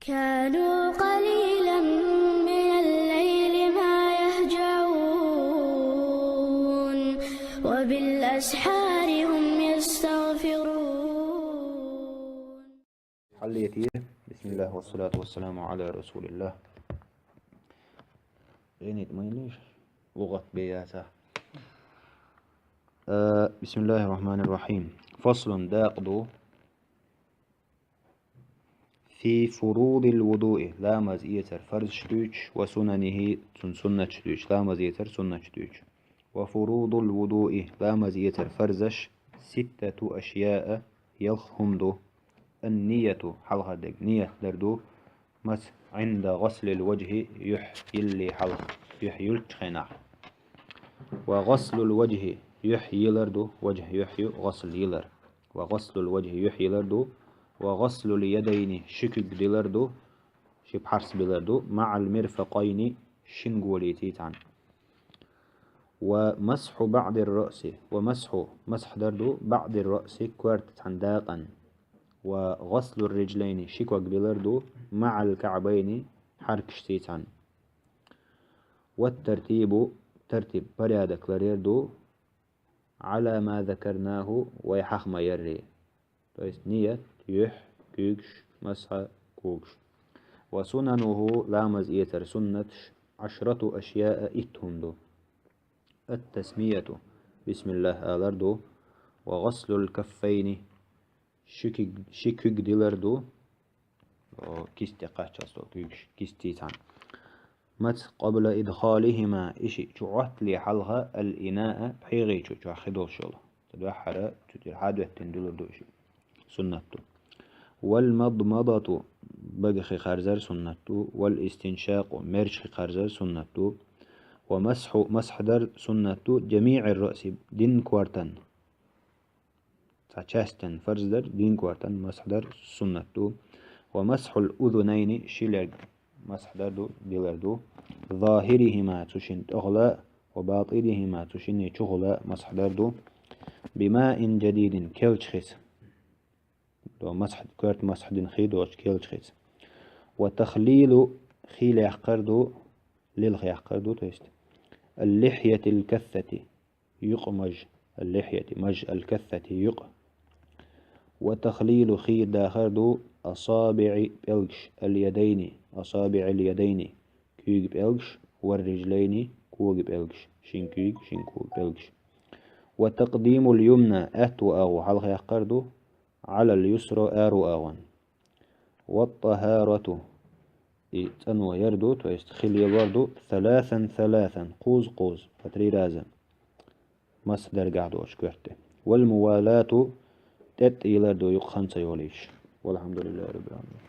كانوا قليلا من الليل ما يهجعون وبالأسحار هم يستغفرون. حليتي. بسم الله والصلاة والسلام على رسول الله. غنيت ما ليش لغة بياته. بسم الله الرحمن الرحيم. فصل داقدو في فروض الوضوء لا مزيتر فرض شتوش وسننه سنة شتوش لا مزيتر سنة شتوش. وفروض الوضوء لا مزيتر فرزش 6 أشياء يلخهم دو النية حلقة دق نية دردو مس عند غسل الوجه يحيي اللي حلق يحيي التخنع. وغسل الوجه يحيي لردو وجه يحيي غسل يلر. وغسل الوجه يحيي لردو. وغسل اليدين شكك دلردو شب حرس بلردو مع المرفقين شنقولي تيتان. ومسح بعد الرأس مسح دردو بعد الرأس كوارت عنداقا. وغسل الرجلين شكوك بلردو مع الكعبين حرك شتيتان. والترتيب ترتيب بريادك لريردو على ما ذكرناه ويحخ ما يري نية يح كيكش مسح كوكش. وسننه لامز إيتر سنة 10 أشياء إتهندو التسمية بسم الله آلردو. وغسل الكفين شكك ديلردو كيستي قاتشاستو كيستيتان مت قبل إدخالهما إشي جوعت لي حلها الإناء بحيغي جوع خدول شغل تدوحر تدوحر تندلردو إشي سنتو. والمضمضة بقخي خارزر سنتو. والاستنشاق مرشخي خارزر سنتو. ومسح در سنتو جميع الرأس دين كوارتن تشاستن فرز در دين كوارتن مسح در سنتو. ومسح الأذنين شيلر مسح دردو ديلردو. ظاهرهما تشين تغلاء وباطنهما تشين تغلاء مسح دردو. بماء جديد كيلشخيس دو مسح كورت مسح دين خيدوش كيلشخيس. وتخليل خيل يحقردو للخ يحقردو تيست اللحية الكثة يقمج اللحية مج الكثة يق. وتخليل خيل داخردو أصابع بلغش اليدين أصابع اليدين كيوج بلغش. والرجلين كوج بلغش شين كيوج شين كوج بلغش. وتقديم اليمنى أتو أو حلق يقردو على اليسرى آرو أوان. والطهارة تنو يردو تيستخيل يبردو 3 قوز فتري رازا مصدر قاعدو أشكرته. والموالاة تت يلردو يق 5 يوليش. والحمد لله رب العالمين.